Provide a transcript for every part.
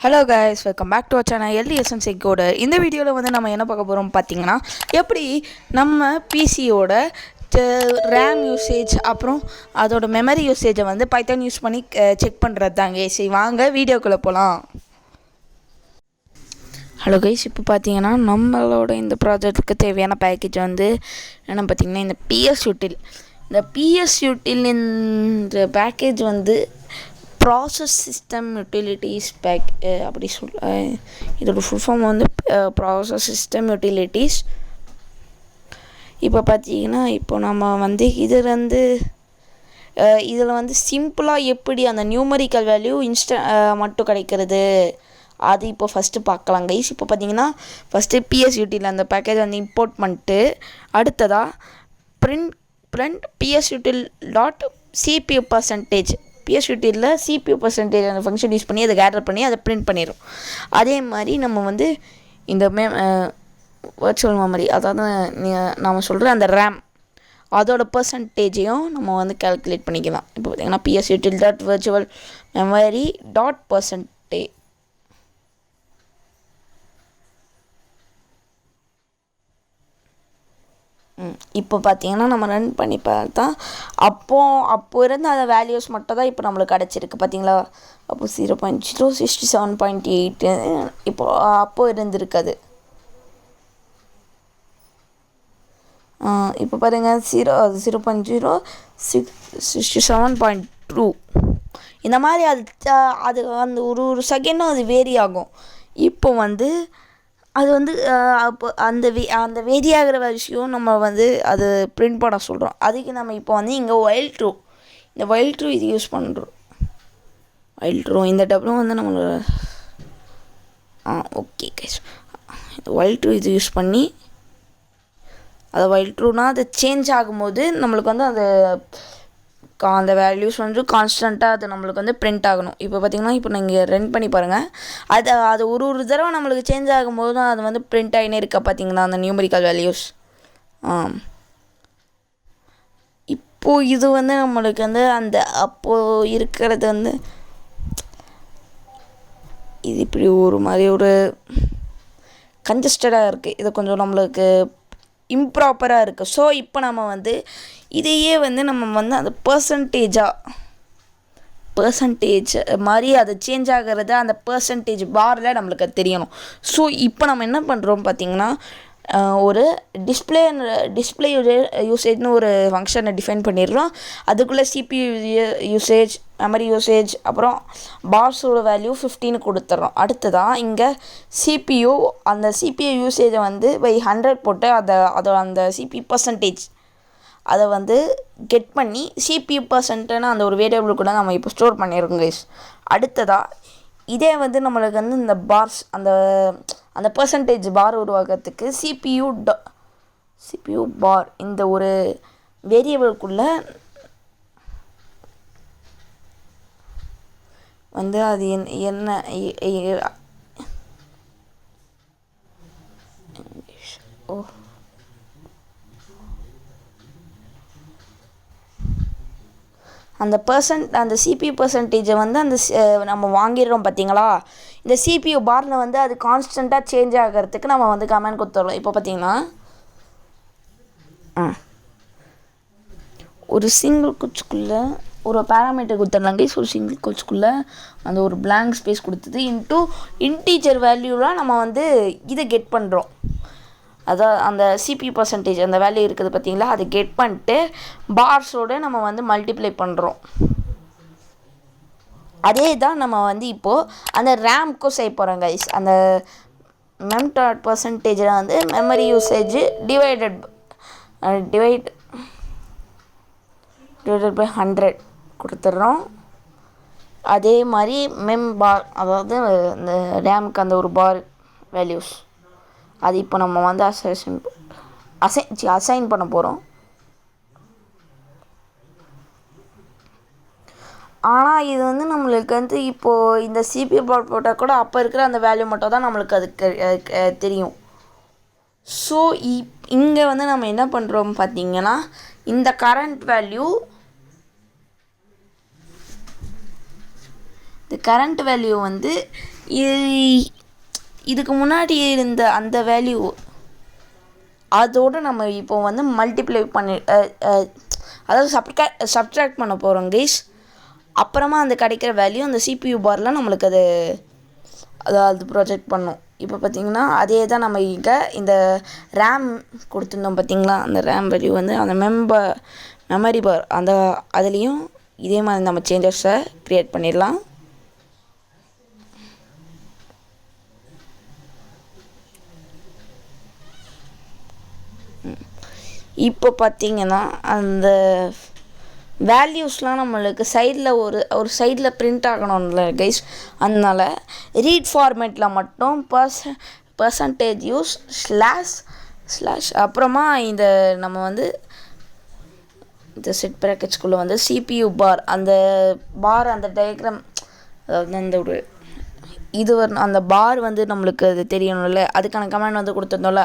Hello guys, welcome back to our channel LDSNC code. இந்த வீடியோவில் வந்து நம்ம என்ன பார்க்க போகிறோம் பார்த்தீங்கன்னா, எப்படி நம்ம பிசியோட ரேம் யூசேஜ் அப்புறம் அதோட மெமரி யூசேஜை வந்து பைத்தான் யூஸ் பண்ணி செக் பண்ணுறது தாங்க. சரி வாங்க வீடியோக்குள்ளே போகலாம். ஹலோ கைஸ், இப்போ பார்த்தீங்கன்னா நம்மளோட இந்த ப்ராஜெக்ட்டுக்கு தேவையான பேக்கேஜ் வந்து என்ன பார்த்தீங்கன்னா இந்த psutil. இந்த psutil இந்த பேக்கேஜ் வந்து ப்ராசஸ் சிஸ்டம் யூட்டிலிட்டிஸ் பேக் அப்படி இதோட ஃபுல் ஃபார்ம் வந்து ப்ராசஸ் சிஸ்டம் யூட்டிலிட்டிஸ். இப்போ பார்த்தீங்கன்னா இப்போ நம்ம வந்து இதில் வந்து சிம்பிளாக எப்படி அந்த நியூமரிக்கல் வேல்யூ மட்டும் கிடைக்கிறது அது இப்போ ஃபஸ்ட்டு பார்க்கலாம் கைஸ். இப்போ பார்த்தீங்கன்னா ஃபஸ்ட்டு psutil அந்த பேக்கேஜ் வந்து இம்போர்ட் பண்ணிட்டு அடுத்ததாக print psutil dot CPU percentage psutil CPU percentage அந்த ஃபங்க்ஷன் யூஸ் பண்ணி அதை கேதர் பண்ணி அதை பிரிண்ட் பண்ணிடும். அதே மாதிரி நம்ம வந்து இந்த வர்ச்சுவல் மெமரி, அதாவது நம்ம சொல்கிற அந்த ரேம் அதோட பர்சன்டேஜையும் நம்ம வந்து கால்குலேட் பண்ணிக்கலாம். இப்போ பார்த்தீங்கன்னா psutil dot virtual memory dot percentage. இப்போ பார்த்தீங்கன்னா நம்ம ரன் பண்ணி பார்த்தா அப்போ இருந்த அந்த வேல்யூஸ் மட்டும் தான் இப்போ நம்மளுக்கு கிடச்சிருக்கு பார்த்தீங்களா. அப்போ 0.067.8 அப்போ இருந்திருக்குது. இப்போ பாருங்கள் 0.067.2 இந்த மாதிரி அது அந்த ஒரு செகண்டும் அது வேரி ஆகும். இப்போ வந்து அது வந்து அப்போ அந்த வேரி ஆகிற விஷயம் நம்ம வந்து அது பிரிண்ட் பண்ண சொல்கிறோம். அதுக்கு நம்ம இப்போ வந்து இங்கே while true இது யூஸ் பண்ணுறோம். while true இந்த டபுளும் வந்து நம்மளோட ஓகே கைஸ், while true இது யூஸ் பண்ணி அது while trueனா அது சேஞ்ச் ஆகும்போது நம்மளுக்கு வந்து அந்த வேல்யூஸ் வந்து கான்ஸ்டண்ட்டாக அது நம்மளுக்கு வந்து பிரிண்ட் ஆகணும். இப்போ பார்த்தீங்கன்னா இப்போ நீங்கள் ரன் பண்ணி பாருங்கள். அது ஒரு தடவை நம்மளுக்கு சேஞ்ச் ஆகும்போது தான் அது வந்து பிரிண்ட் ஆகினே இருக்கா பார்த்தீங்கன்னா அந்த நியூமரிக்கல் வேல்யூஸ். இப்போது இது வந்து நம்மளுக்கு வந்து அப்போது இருக்கிறது வந்து இது இப்படி ஒரு மாதிரி ஒரு கன்ஜஸ்டடாக இருக்குது. இது கொஞ்சம் நம்மளுக்கு இம்ப்ராப்பராக இருக்குது. ஸோ இப்போ நம்ம வந்து இதையே வந்து நம்ம வந்து அந்த பர்சன்டேஜ் மாதிரி அது சேஞ்ச் ஆகிறது அந்த பர்சன்டேஜ் பாரில் நம்மளுக்கு அது தெரியணும். ஸோ இப்போ நம்ம என்ன பண்ணுறோம் பார்த்தீங்கன்னா ஒரு டிஸ்பிளே யூசேஜ்னு ஒரு ஃபங்க்ஷனை டிஃபைன் பண்ணிடுறோம். அதுக்குள்ளே CPU யூசேஜ், மெமரி யூசேஜ், அப்புறம் பார்ஸோட வேல்யூ 15 கொடுத்துட்றோம். அடுத்ததான் இங்கே அந்த CPU யூசேஜை வந்து 100 போட்டு அதோட அந்த CPU பர்சன்டேஜ் அதை வந்து கெட் பண்ணி CPU பர்சன்ட்னு அந்த ஒரு வேரியபிள் கூட நம்ம இப்போ ஸ்டோர் பண்ணிடுறோம் கைஸ். அடுத்ததாக இதே வந்து நம்மளுக்கு வந்து இந்த பார்ஸ் அந்த பர்சன்டேஜ் பார் உருவாக்கிறதுக்கு CPU பார் இந்த ஒரு வேரியபிள்குள்ளே வந்து அது என்ன அந்த CPU பர்சன்டேஜை வந்து நம்ம வாங்கிடுறோம் பார்த்தீங்களா. இந்த CPU பாரில் வந்து அது கான்ஸ்டண்ட்டாக சேஞ்ச் ஆகிறதுக்கு நம்ம வந்து கமெண்ட் கொடுத்துட்றோம். இப்போ பார்த்தீங்கன்னா ஒரு சிங்கிள் கோட்ஸ்குள்ளே ஒரு பேராமீட்டர் கொடுத்துட்றாங்க. ஒரு சிங்கிள் கோட்ஸ்குள்ளே அந்த ஒரு பிளாங்க் ஸ்பேஸ் கொடுத்தது இன்டீஜர் வேல்யூலாம் நம்ம வந்து இதை கெட் பண்ணுறோம். அதான் அந்த CPU பர்சன்டேஜ் அந்த வேல்யூ இருக்குது பார்த்தீங்களா, அதை கெட் பண்ணிட்டு பார்ஸோடு நம்ம வந்து மல்டிப்ளை பண்ணுறோம். அதே தான் நம்ம வந்து இப்போது அந்த ரேம்க்கும் செய்ய போகிறோம் கைஸ். அந்த டாட் பர்சன்டேஜில் வந்து மெமரி யூசேஜ் டிவைடட் பை 100 கொடுத்துட்றோம். அதே மாதிரி பார், அதாவது இந்த ரேமுக்கு அந்த ஒரு பார் வேல்யூஸ் அது இப்போ நம்ம வந்து அசைன் பண்ண போகிறோம். ஆனால் இது வந்து நம்மளுக்கு வந்து இப்போது இந்த CPU பார் போட்டால் கூட அப்போ இருக்கிற அந்த வேல்யூ மட்டும் தான் நம்மளுக்கு அதுக்கு தெரியும். ஸோ இங்கே வந்து நம்ம என்ன பண்ணுறோம் பார்த்தீங்கன்னா இந்த கரண்ட் வேல்யூ வந்து இதுக்கு முன்னாடி இருந்த அந்த வேல்யூ அதோடு நம்ம இப்போ வந்து மல்டிப்ளை பண்ணி அதாவது சப்ட்ராக்ட் பண்ண போகிறோம் கைஸ். அப்புறமா அந்த கிடைக்கிற வேல்யூ அந்த CPU பாரில் நம்மளுக்கு அது ப்ரொஜெக்ட் பண்ணும். இப்போ பார்த்திங்கன்னா அதே தான் நம்ம இங்கே இந்த ரேம் கொடுத்துருந்தோம் பார்த்திங்களா, அந்த ரேம் வேல்யூ வந்து அந்த மெமரி பார் அதுலேயும் இதே மாதிரி நம்ம சேஞ்சஸை க்ரியேட் பண்ணிடலாம். இப்போ பார்த்திங்கன்னா அந்த வேல்யூஸ்லாம் நம்மளுக்கு சைடில் ஒரு சைடில் பிரிண்ட் ஆகணும்ல கைஸ். அதனால் ரீட் ஃபார்மேட்டில் மட்டும் பர்சன்டேஜ் யூஸ் ஸ்லாஷ் அப்புறமா இந்த நம்ம வந்து இந்த செட் ப்ராக்கெட்ஸ்குள்ளே வந்து CPU பார் அந்த டயக்ராம், அதாவது அந்த ஒரு இது வரணும், அந்த பார் வந்து நம்மளுக்கு அது தெரியணும்ல, அதுக்கான கமெண்ட் வந்து கொடுத்துருந்தோம்ல,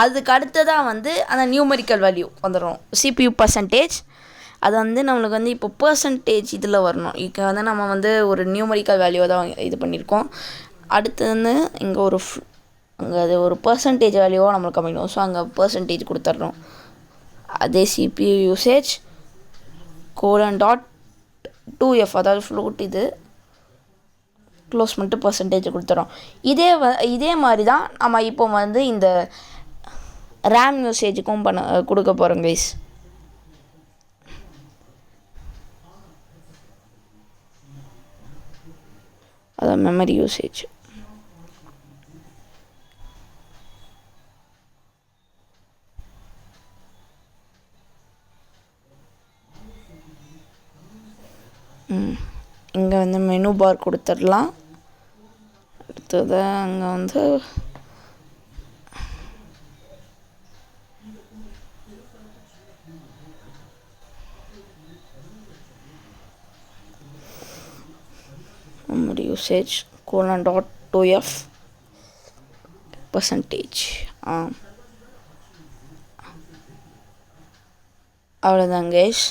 அதுக்கு அடுத்ததாக வந்து அந்த நியூமெரிக்கல் வேல்யூ வந்துடும் CPU பர்சன்டேஜ். அது வந்து நம்மளுக்கு வந்து இப்போ பர்சன்டேஜ் இதில் வரணும். இப்போ வந்து நம்ம வந்து ஒரு நியூமெரிக்கல் வேல்யூவை தான் இது பண்ணியிருக்கோம். அடுத்து வந்து இங்கே அங்கே அது ஒரு பர்சன்டேஜ் வேல்யூவாக நம்மளுக்கு அமைக்கணும். ஸோ அங்கே பர்சன்டேஜ் கொடுத்துட்றோம். அதே CPU யூசேஜ் :.2f அதாவது ஃப்ளோட் இது க்ளோஸ் பண்ணிட்டு பர்சன்டேஜ் கொடுத்துறோம். இதே மாதிரி தான் நம்ம இப்போ வந்து இந்த ரேம் யூசேஜுக்கும் கொடுக்க போகிறோம் கைஸ். அதான் மெமரி யூசேஜ். இங்கே வந்து மெனு பார் கொடுத்துடலாம். அடுத்தது அங்கே வந்து memory usage :.2f percentage. அவ்வளோதான் கைஸ்.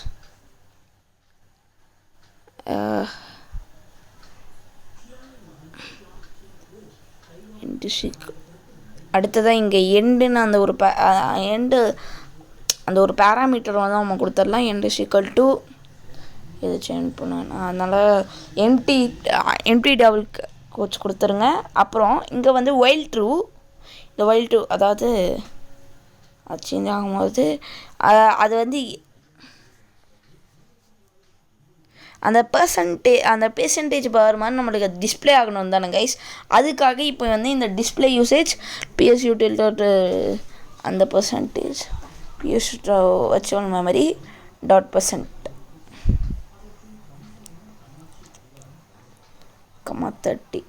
அடுத்ததாக இங்கே எண்டுன்னு அந்த ஒரு பேராமீட்டர் வந்து நம்ம கொடுத்துடலாம். எண்டு = இதை சேஞ்ச் பண்ணுவேன். அதனால் எம்டி டபுள் கோட்ஸ் கொடுத்துருங்க. அப்புறம் இங்கே வந்து while true, இந்த while true அதாவது அது சேஞ்ச் ஆகும்போது அது வந்து அந்த பெர்சன்டேஜ் பார் மாதிரி நம்மளுக்கு டிஸ்பிளே ஆகணும் தானே கைஸ். அதுக்காக இப்போ வந்து இந்த டிஸ்பிளே யூசேஜ் psutil அந்த பர்சன்டேஜ் virtual memory .%, 30.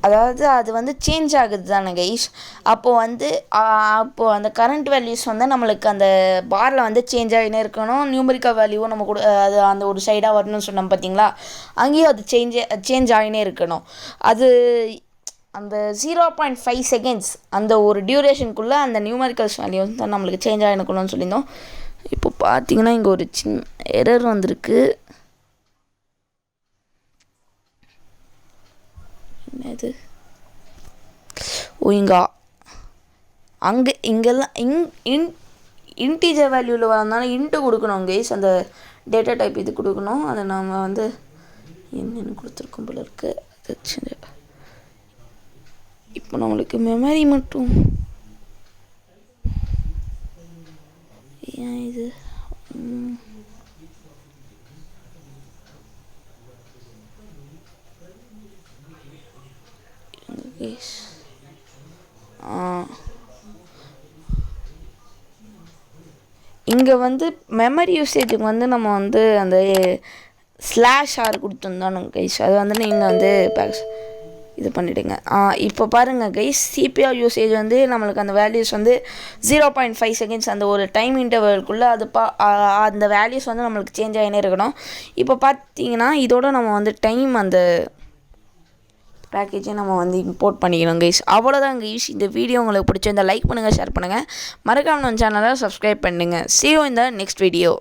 அதாவது அது வந்து சேஞ்ச் ஆகுது தானே கைஸ். அப்போது அந்த கரண்ட் வேல்யூஸ் வந்து நம்மளுக்கு அந்த பாரில் வந்து சேஞ்ச் ஆகினே இருக்கணும். நியூமெரிக்கல் வேல்யூவும் நம்ம அது அந்த ஒரு சைடாக வரணும்னு சொன்னோம் பார்த்தீங்களா, அங்கேயும் அது சேஞ்ச் ஆகினே இருக்கணும். அது அந்த 0.5 செகண்ட்ஸ் அந்த ஒரு டியூரேஷனுக்குள்ளே அந்த நியூமெரிக்கல்ஸ் வேல்யூஸ் தான் நம்மளுக்கு சேஞ்ச் ஆகினுக்கணும்னு சொல்லியிருந்தோம். இப்போ பார்த்தீங்கன்னா இங்கே ஒரு சின்ன எரர் வந்திருக்கு. என்னது? இங்கெல்லாம் இன்டீஜர் வேல்யூவில் வரதுனால இன்ட்டு கொடுக்கணும் கைஸ். அந்த டேட்டா டைப் இது கொடுக்கணும். அதை நாம் வந்து என்னென்னு கொடுத்துருக்கோம் போல இருக்கு. அது இப்போ நம்மளுக்கு மெமரி மட்டும் ஏன் இது இங்கே வந்து மெமரி யூசேஜுக்கு வந்து நம்ம வந்து அந்த /r கொடுத்துருந்தோம் கைஸ். அது வந்து நீங்கள் வந்து இது பண்ணிவிடுங்க. இப்போ பாருங்கள் கைஸ், CPU யூசேஜ் வந்து நம்மளுக்கு அந்த வேல்யூஸ் வந்து 0.5 செகண்ட்ஸ் அந்த ஒரு டைம் இன்டர்வல்குள்ளே அந்த வேல்யூஸ் வந்து நம்மளுக்கு சேஞ்ச் ஆகினே இருக்கணும். இப்போ பார்த்தீங்கன்னா இதோட நம்ம வந்து டைம் அந்த பேக்கேஜை நம்ம வந்து இம்போர்ட் பண்ணிக்கணும் கைஸ். அவ்வளோதான் கைஸ். இந்த வீடியோ உங்களுக்கு பிடிச்சிருந்தா லைக் பண்ணுங்கள், ஷேர் பண்ணுங்கள், மறக்காம நம்ம சேனலை சப்ஸ்கிரைப் பண்ணுங்கள். See you in the next video.